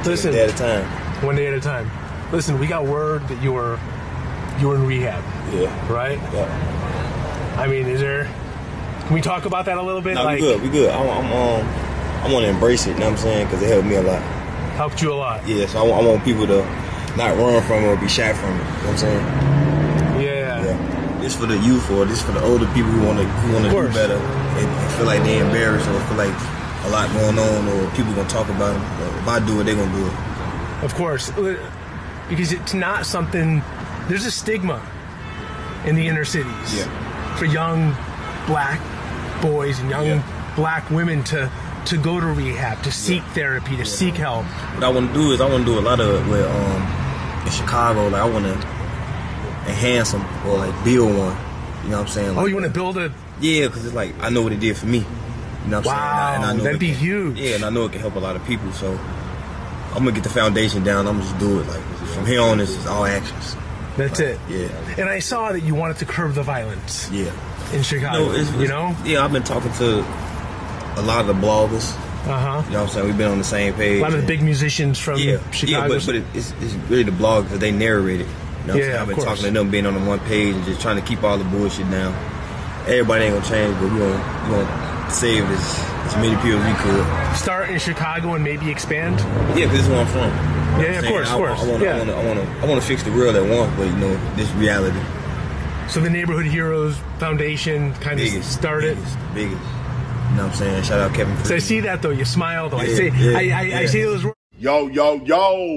Listen, one day at a time. One day at a time. Listen, we got word that you were in rehab. Yeah. Right? Yeah. I mean, can we talk about that a little bit? No, we good. I want to embrace it, you know what I'm saying? Because it helped me a lot. Helped you a lot. Yeah, so I want people to not run from it or be shy from it, you know what I'm saying? Yeah. This for the youth or this for the older people who want to do better and feel like they're embarrassed or feel like a lot going on or people going to talk about them. But if I do it, they're going to do it. Of course. Because it's not something, there's a stigma in the inner cities for young black boys and young black women to go to rehab, to seek therapy, to seek help. What I want to do is I want to do a lot of it with, in Chicago. Like I want to enhance them or like build one. You know what I'm saying? Like, you want to build a... Yeah, because it's like I know what it did for me. You know what I'm saying? And I know that'd be huge. Yeah, and I know it can help a lot of people. So I'm gonna get the foundation down. I'm gonna just do it. Like from here on, this is all actions. That's it. Yeah. And I saw that you wanted to curb the violence. Yeah. In Chicago. You know? Yeah, I've been talking to a lot of the bloggers. You know what I'm saying? We've been on the same page. A lot of the big musicians from Chicago. Yeah, but it's really the bloggers because they narrate it. You know what I'm saying? I've been talking to them, being on the one page and just trying to keep all the bullshit down. Everybody ain't gonna change, but we gonna save as many people as we could. Start in Chicago and maybe expand. Yeah, because this is where I'm from. Yeah, of course. I want to fix the world at once, but you know, this reality. So the Neighborhood Heroes Foundation kind of started. Biggest. You know what I'm saying? Shout out Kevin. So I see that though. You smile though. I see those. Yo,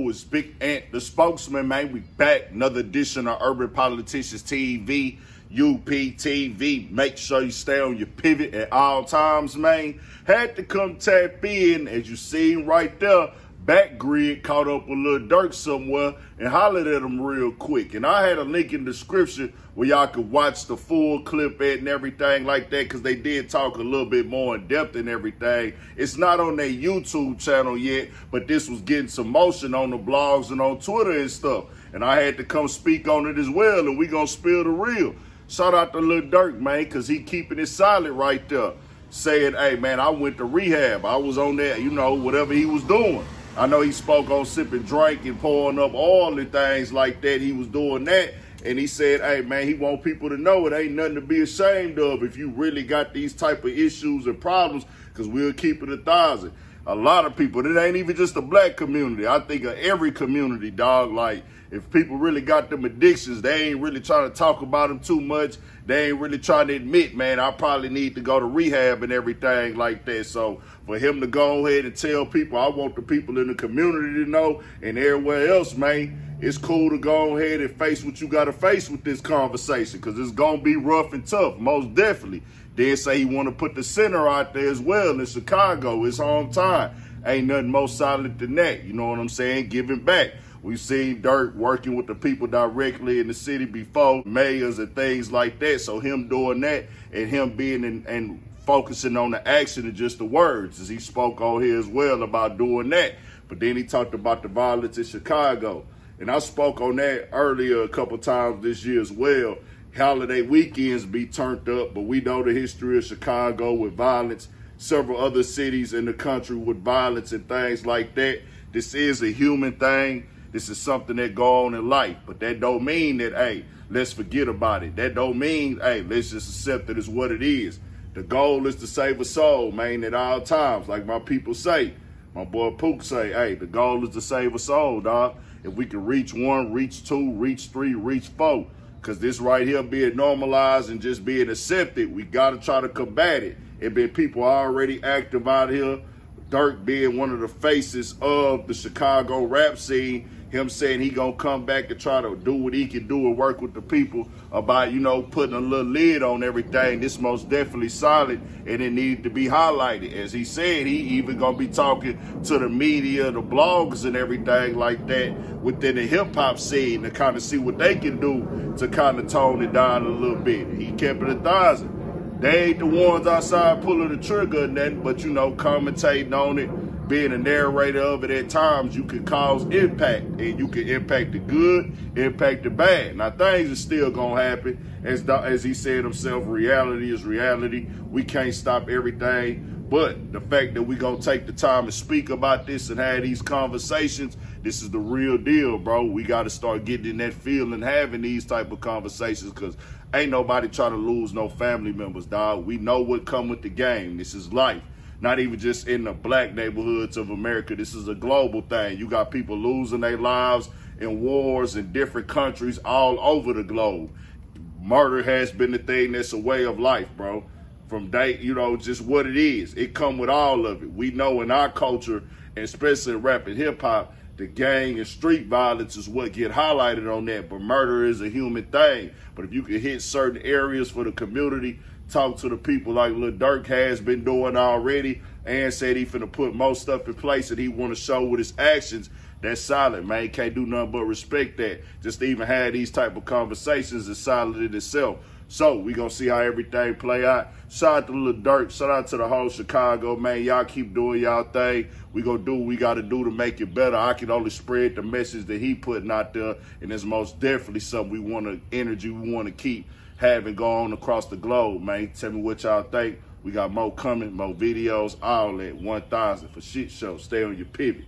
it's Big Ant, the spokesman, man. We back. Another edition of Urban Politicians TV, UPTV. Make sure you stay on your pivot at all times, man. Had to come tap in, as you seen right there. Back grid caught up with Lil Durk somewhere and hollered at him real quick. And I had a link in the description where y'all could watch the full clip at and everything like that, because they did talk a little bit more in depth and everything. It's not on their YouTube channel yet, but this was getting some motion on the blogs and on Twitter and stuff. And I had to come speak on it as well, and we gonna spill the real. Shout out to Lil Durk, man, because he keeping it solid right there. Saying, hey, man, I went to rehab. I was on that, you know, whatever he was doing. I know he spoke on sipping drink and pouring up oil and things like that. He was doing that. And he said, hey, man, he want people to know it ain't nothing to be ashamed of if you really got these type of issues and problems, because we'll keep it 1,000. A lot of people, it ain't even just the black community. I think of every community, dog. Like, if people really got them addictions, they ain't really trying to talk about them too much. They ain't really trying to admit, man, I probably need to go to rehab and everything like that. So for him to go ahead and tell people, I want the people in the community to know, and everywhere else, man, it's cool to go ahead and face what you got to face with this conversation, because it's going to be rough and tough, most definitely. Then say he want to put the center out there as well in Chicago, his hometown. Ain't nothing more solid than that, you know what I'm saying? Giving back. We've seen Durk working with the people directly in the city before, mayors and things like that. So him doing that and him being and focusing on the action and just the words, as he spoke on here as well about doing that. But then he talked about the violence in Chicago. And I spoke on that earlier a couple times this year as well. Holiday weekends be turned up, but we know the history of Chicago with violence, several other cities in the country with violence and things like that. This is a human thing. This is something that go on in life, but that don't mean that, hey, let's forget about it. That don't mean, hey, let's just accept it as what it is. The goal is to save a soul, man, at all times. Like my people say, my boy Pook say, hey, the goal is to save a soul, dog. If we can reach 1, reach 2, reach 3, reach 4, because this right here being normalized and just being accepted, we got to try to combat it. It been people already active out here. Durk being one of the faces of the Chicago rap scene, him saying he gonna come back and try to do what he can do and work with the people about, you know, putting a little lid on everything. This most definitely solid, and it needed to be highlighted. As he said, he even gonna be talking to the media, the bloggers and everything like that within the hip hop scene to kind of see what they can do to kind of tone it down a little bit. He kept it 1,000. They ain't the ones outside pulling the trigger or nothing, but, you know, commentating on it, being a narrator of it at times, you can cause impact, and you can impact the good, impact the bad. Now, things are still going to happen. As he said himself, reality is reality. We can't stop everything. But the fact that we gonna take the time to speak about this and have these conversations, this is the real deal, bro. We gotta start getting in that field and having these type of conversations, because ain't nobody trying to lose no family members, dog. We know what come with the game. This is life. Not even just in the black neighborhoods of America. This is a global thing. You got people losing their lives in wars in different countries all over the globe. Murder has been the thing that's a way of life, bro. From day, you know, just what it is. It come with all of it. We know in our culture, and especially in rap and hip hop, the gang and street violence is what get highlighted on that. But murder is a human thing. But if you can hit certain areas for the community, talk to the people like Lil Durk has been doing already, and said he finna put most stuff in place that he want to show with his actions, that's solid, man. Can't do nothing but respect that. Just to even have these type of conversations is solid in itself. So we gonna see how everything play out. Shout out to Lil Durk. Shout out to the whole Chicago, man. Y'all keep doing y'all thing. We gonna do what we gotta do to make it better. I can only spread the message that he putting out there, and it's most definitely something we want to energy we want to keep having go on across the globe, man. Tell me what y'all think. We got more coming, more videos, all at 1000 for shit show. Stay on your pivot.